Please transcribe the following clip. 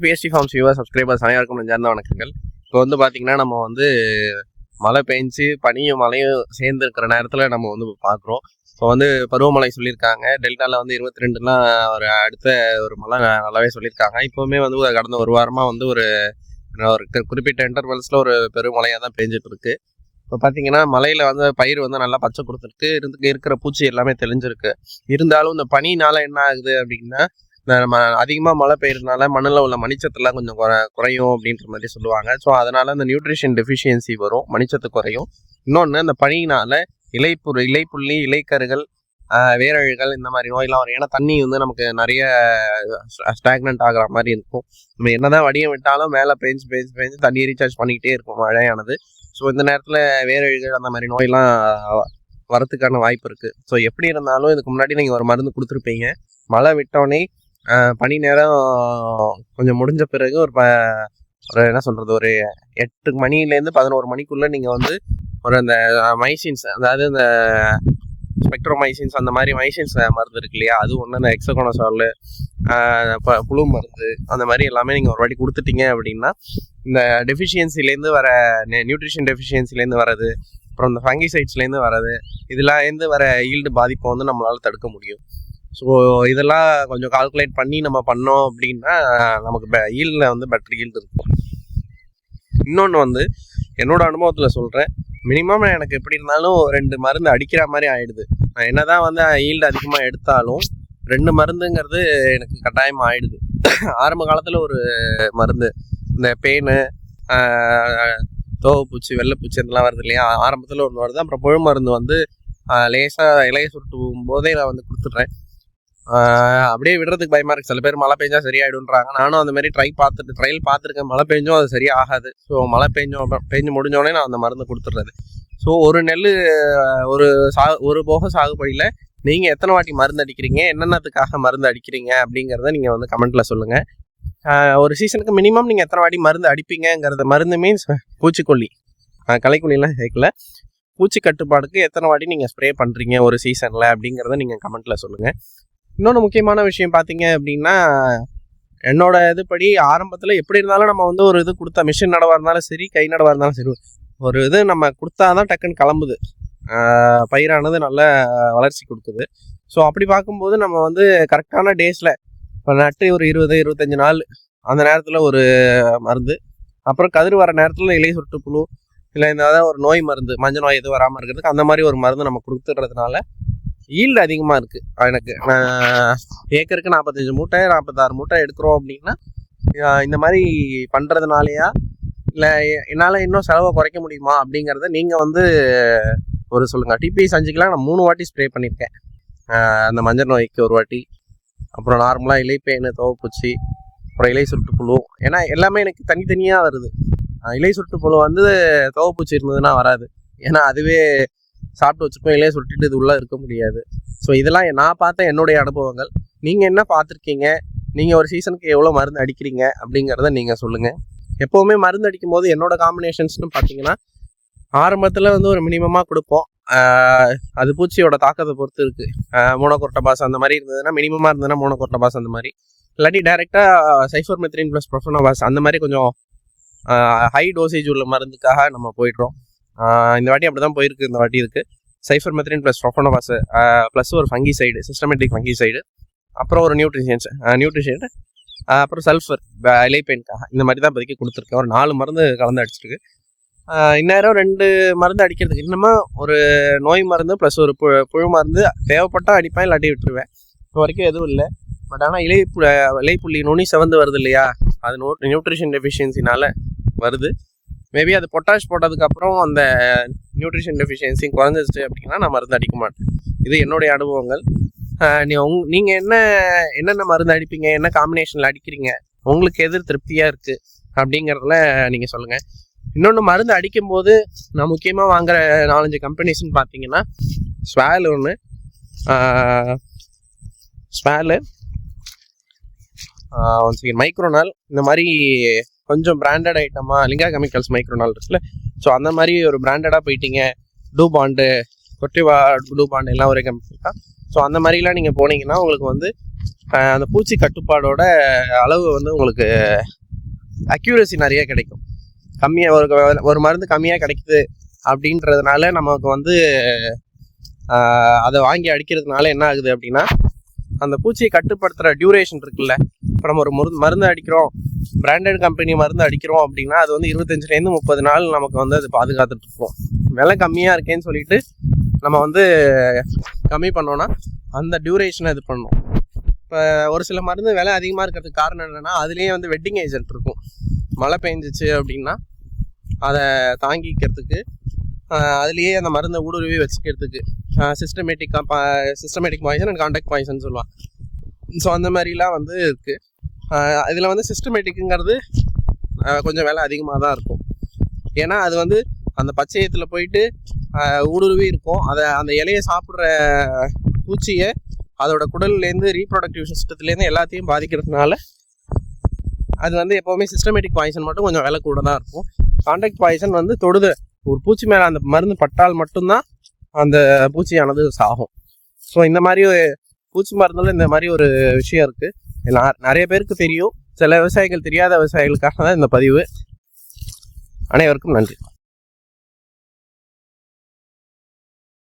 BST forms viewer subscribers அனைவருக்கும் நெஞ்சார்ந்த வணக்கங்கள். இப்போ வந்து பார்த்தீங்கன்னா நம்ம வந்து மழை பெஞ்சு பனியும் மழையும் சேர்ந்து இருக்கிற நேரத்தில் நம்ம வந்து பார்க்குறோம். இப்போ வந்து பருவமழை சொல்லியிருக்காங்க. டெல்டாவில் வந்து 22லாம் ஒரு அடுத்த ஒரு மழை நல்லாவே சொல்லியிருக்காங்க. இப்போவுமே வந்து கடந்த ஒரு வாரமாக வந்து ஒரு குறிப்பிட்ட இன்டர்வல்ஸில் ஒரு பெருமழையாக தான் பெஞ்சிட்டு இருக்கு. இப்போ பார்த்தீங்கன்னா மழையில் வந்து பயிர் வந்து நல்லா பச்சை கொடுத்துருக்கு, இருக்கிற பூச்சி எல்லாமே தெளிஞ்சிருக்கு. இருந்தாலும் இந்த பனினால என்ன ஆகுது அப்படின்னா, நம்ம அதிகமாக மழை பெய்யறதுனால மண்ணில் உள்ள மணிச்சத்துலாம் கொஞ்சம் குறையும் அப்படின்ற மாதிரி சொல்லுவாங்க. ஸோ அதனால அந்த நியூட்ரிஷன் டெஃபிஷியன்சி வரும், மணிச்சத்து குறையும். இன்னொன்று அந்த பனியினால இலைப்புள்ளி, இலைக்கருகள், வேரழுகள் இந்த மாதிரி நோயெல்லாம் வரும். ஏன்னா தண்ணி வந்து நமக்கு நிறைய ஸ்டாக்னன்ட் ஆகிற மாதிரி இருக்கும். நம்ம என்னதான் வடியம் விட்டாலும் மேலே பெஞ்சு தண்ணி ரீசார்ஜ் பண்ணிக்கிட்டே இருக்கும் மழையானது. ஸோ இந்த நேரத்தில் வேரழுகள் அந்த மாதிரி நோயெல்லாம் வரத்துக்கான வாய்ப்பு இருக்குது. ஸோ எப்படி இருந்தாலும் இதுக்கு முன்னாடி நீங்கள் ஒரு மருந்து கொடுத்துருப்பீங்க. மழை விட்டோடனே பனி நேரம் கொஞ்சம் முடிஞ்ச பிறகு ஒரு என்ன சொல்கிறது, ஒரு 8 மணிலேருந்து 11 மணிக்குள்ளே நீங்கள் வந்து ஒரு அந்த மைசின்ஸ், அதாவது இந்த ஸ்பெக்ட்ரோமைசின்ஸ் அந்த மாதிரி மைசின்ஸ் மருந்து இருக்கு இல்லையா, அது ஒன்று, அந்த எக்ஸகோனசோல், புழு மருந்து, அந்த மாதிரி எல்லாமே நீங்கள் ஒரு வாட்டி கொடுத்துட்டீங்க அப்படின்னா இந்த டெஃபிஷியன்சிலேருந்து வர நியூட்ரிஷன் டெஃபிஷியன்சிலேருந்து வர்றது, அப்புறம் இந்த ஃபங்கிசைட்ஸ்லேருந்து வர்றது, இதெல்லாம் வர ஈல்டு பாதிப்பை வந்து நம்மளால் தடுக்க முடியும். ஸோ இதெல்லாம் கொஞ்சம் கால்குலேட் பண்ணி நம்ம பண்ணோம் அப்படின்னா நமக்கு ஈல்டில் வந்து பெட்டர் ஈல்டு இருக்கும். இன்னொன்று வந்து என்னோட அனுபவத்தில் சொல்கிறேன், மினிமம் எனக்கு எப்படி இருந்தாலும் 2 மருந்து அடிக்கிற மாதிரி ஆகிடுது. நான் என்ன தான் வந்து ஈல்டு அதிகமாக எடுத்தாலும் 2 மருந்துங்கிறது எனக்கு கட்டாயமாக ஆகிடுது. ஆரம்ப காலத்தில் ஒரு மருந்து, இந்த பேனு, தோவப்பூச்சி, வெள்ளைப்பூச்சி இதெல்லாம் வருது இல்லையா, ஆரம்பத்தில் ஒன்று வருது. அப்புறம் புழு மருந்து வந்து லேசாக இலையை சுருட்டும் போதே நான் வந்து கொடுத்துட்றேன். அப்படியே விடுறதுக்கு பயமாக இருக்குது. சில பேர் மழை பெஞ்சா சரியாயிடுன்றாங்க. நானும் அந்த மாதிரி ட்ரையல் பார்த்துருக்கேன். மழை பெஞ்சும் அது சரியாகாது. ஸோ மழை பெஞ்சு முடிஞ்சோடனே நான் அந்த மருந்து கொடுத்துட்றது. ஸோ ஒரு நெல் ஒரு போக சாகுபடியில் நீங்கள் எத்தனை வாட்டி மருந்து அடிக்கிறீங்க, என்னென்னத்துக்காக மருந்து அடிக்கிறீங்க அப்படிங்கிறத நீங்கள் வந்து கமெண்ட்டில் சொல்லுங்கள். ஒரு சீசனுக்கு மினிமம் நீங்கள் எத்தனை வாட்டி மருந்து அடிப்பீங்கிறது, மருந்து மீன்ஸ் பூச்சிக்கொல்லி, களைக்கொல்லிலாம் சேர்க்கல, பூச்சி கட்டுப்பாடுக்கு எத்தனை வாட்டி நீங்கள் ஸ்ப்ரே பண்ணுறீங்க ஒரு சீசனில் அப்படிங்கிறத நீங்கள் கமெண்ட்டில் சொல்லுங்கள். இன்னொன்று முக்கியமான விஷயம் பார்த்தீங்க அப்படின்னா, என்னோட இதுபடி ஆரம்பத்தில் எப்படி இருந்தாலும் நம்ம வந்து ஒரு இது கொடுத்தா, மிஷின் நடவாக இருந்தாலும் சரி, கை நடவாக இருந்தாலும் சரி, ஒரு இது நம்ம கொடுத்தா தான் டக்குன்னு கிளம்புது, பயிரானது நல்ல வளர்ச்சி கொடுக்குது. ஸோ அப்படி பார்க்கும்போது நம்ம வந்து கரெக்டான டேஸில் இப்போ நட்டு ஒரு 20-25 நாள் அந்த நேரத்தில் ஒரு மருந்து, அப்புறம் கதிர் வர நேரத்தில் இலை சொட்டு புழு இல்லை இந்த ஒரு நோய் மருந்து, மஞ்சள் நோய் எதுவும் வராமல் இருக்கிறதுக்கு அந்த மாதிரி ஒரு மருந்து நம்ம கொடுத்துடுறதுனால ஈல்டு அதிகமாக இருக்குது. எனக்கு ஏக்கருக்கு 45 மூட்டை 46 மூட்டை எடுக்கிறோம் அப்படின்னா இந்த மாதிரி பண்ணுறதுனாலையா இல்லை என்னால் இன்னும் செலவை குறைக்க முடியுமா அப்படிங்கிறத நீங்கள் வந்து ஒரு சொல்லுங்கள். டிபிஎஸ் 5 நான் 3 வாட்டி ஸ்ப்ரே பண்ணியிருக்கேன். அந்த மஞ்சள் நோய்க்கு ஒரு வாட்டி, அப்புறம் நார்மலாக இலைப்பேனு, தோவப்பூச்சி, அப்புறம் இலை சுருட்டு புழு. ஏன்னா எல்லாமே எனக்கு தனித்தனியாக வருது. இலை சுருட்டு புழு வந்து தோவப்பூச்சி இருந்ததுன்னா வராது, ஏன்னா அதுவே சாப்பிட்டு வச்சுப்போம், இலையை சுருட்டிட்டு இது உள்ளே இருக்க முடியாது. ஸோ இதெல்லாம் நான் பார்த்த என்னுடைய அனுபவங்கள். நீங்கள் என்ன பார்த்துருக்கீங்க, நீங்கள் ஒரு சீசனுக்கு எவ்வளோ மருந்து அடிக்கிறீங்க அப்படிங்கிறத நீங்கள் சொல்லுங்கள். எப்போவுமே மருந்து அடிக்கும் போது என்னோட காம்பினேஷன்ஸ்னு பார்த்தீங்கன்னா, ஆரம்பத்தில் வந்து ஒரு மினிமமாக கொடுப்போம். அது பூச்சியோட தாக்கத்தை பொறுத்து இருக்குது. மோனோகோர்டபாஸ் அந்த மாதிரி இருந்ததுன்னா, மினிமமாக இருந்ததுன்னா மோனோகோர்டபாஸ் அந்த மாதிரி, இல்லாட்டி டைரெக்டாக சைஃபர்மெத்ரின் ப்ளஸ் ப்ரொஃபனோபாஸ் அந்த மாதிரி கொஞ்சம் ஹை டோசேஜ் உள்ள மருந்துக்காக நம்ம போய்ட்றோம். இந்த வாட்டி அப்படி தான் போயிருக்கு. இந்த வாட்டி இருக்குது சைஃபர்மெத்ரின் ப்ளஸ் ப்ரொஃபனோபாஸ் ப்ளஸ் ஒரு ஃபங்கிசைடு, சிஸ்டமேட்டிக் ஃபங்கிசைடு, அப்புறம் ஒரு நியூட்ரிஷன், அப்புறம் சல்ஃபர் இலைப்பெயின்காக, இந்த மாதிரி தான் இப்போதைக்கு கொடுத்துருக்கேன். ஒரு 4 மருந்து கலந்து அடிச்சிருக்கு. இந்நேரம் 2 மருந்து அடிக்கிறதுக்கு இன்னமும் ஒரு நோய் மருந்து ப்ளஸ் ஒரு புழு மருந்து தேவைப்பட்டால் அடிப்பேன், இல்லாட்டி விட்டுருவேன். இப்போ வரைக்கும் எதுவும் இல்லை. பட் ஆனால் இலைப்புள்ளி நுனி செவந்து வருது இல்லையா, அது நியூட்ரிஷன் டெஃபிஷியன்சினால வருது. மேபி அது பொட்டாஷ் போட்டதுக்கப்புறம் அந்த நியூட்ரிஷன் டெஃபிஷியன்சி குறைஞ்சிச்சு அப்படின்னா நான் மருந்து அடிக்க மாட்டேன். இது என்னுடைய அனுபவங்கள். நீங்கள் என்னென்ன மருந்து அடிப்பீங்க, என்ன காம்பினேஷனில் அடிக்கிறீங்க, உங்களுக்கு எது திருப்தியாக இருக்குது அப்படிங்கிறதுல நீங்கள் சொல்லுங்கள். இன்னொன்று, மருந்து அடிக்கும்போது நான் முக்கியமாக வாங்குகிற 4-5 கம்பெனிஸ்ன்னு பார்த்தீங்கன்னா, ஸ்வால் ஒன்று, ஸ்வாலு, மைக்ரோனால், இந்த மாதிரி கொஞ்சம் பிராண்டட் ஐட்டமாக லிங்கா கெமிக்கல்ஸ் மைக்ரோனால் இருக்குல்ல, ஸோ அந்த மாதிரி ஒரு பிராண்டடாக போயிட்டீங்க. டூபாண்டு, கொட்டிவா, டூபாண்டு எல்லாம் ஒரே கம்பெனி தான். ஸோ அந்த மாதிரிலாம் நீங்கள் போனீங்கன்னா உங்களுக்கு வந்து அந்த பூச்சி கட்டுப்பாடோட அளவு வந்து உங்களுக்கு அக்யூரசி நிறைய கிடைக்கும். கம்மியாக ஒரு மருந்து கம்மியாக கிடைக்குது அப்படின்றதுனால நமக்கு வந்து அதை வாங்கி அடிக்கிறதுனால என்ன ஆகுது அப்படின்னா, அந்த பூச்சியை கட்டுப்படுத்துகிற டியூரேஷன் இருக்குல்ல. இப்போ நம்ம ஒரு மருந்து அடிக்கிறோம், பிராண்டட் கம்பெனி மருந்து அடிக்கிறோம் அப்படின்னா அது வந்து 25லேருந்து 30 நாள் நமக்கு வந்து அது பாதுகாத்துட்டு இருக்கோம். விலை கம்மியாக இருக்கேன்னு சொல்லிட்டு நம்ம வந்து கம்மி பண்ணோன்னா அந்த டியூரேஷனை இது பண்ணணும். இப்போ ஒரு சில மருந்து விலை அதிகமாக இருக்கிறதுக்கு காரணம் என்னென்னா, அதுலேயே வந்து வெட்டிங் ஏஜென்ட் இருக்கும். மழை பெஞ்சிச்சு அப்படின்னா அதை தாங்கிக்கிறதுக்கு அதுலேயே அந்த மருந்தை ஊடுருவி வச்சுக்கிறதுக்கு systematic poison and contact poison சொல்லுவாங்க. ஸோ அந்த மாதிரிலாம் வந்து இருக்குது. இதில் வந்து சிஸ்டமேட்டிக்குங்கிறது கொஞ்சம் விலை அதிகமாக தான் இருக்கும். ஏன்னா அது வந்து அந்த பச்சையத்தில் போயிட்டு ஊடுருவி இருக்கும். அந்த இலையை சாப்பிட்ற பூச்சியை அதோட குடல்லேருந்து ரீப்ரொடக்டிவ் சிஸ்டத்துலேருந்து எல்லாத்தையும் பாதிக்கிறதுனால அது வந்து எப்போவுமே சிஸ்டமேட்டிக் பாய்சன் மட்டும் கொஞ்சம் விலை கூட தான் இருக்கும். கான்டாக்ட் பாய்சன் வந்து ஒரு பூச்சி மேலே அந்த மருந்து பட்டால் மட்டும்தான் அந்த பூச்சியானது சாகும். ஸோ இந்த மாதிரி பூச்சி மருந்துல இந்த மாதிரி ஒரு விஷயம் இருக்குது. நிறைய பேருக்கு தெரியும், சில விவசாயிகள் தெரியாத விவசாயிகளுக்காக தான் இந்த பதிவு. அனைவருக்கும் நன்றி.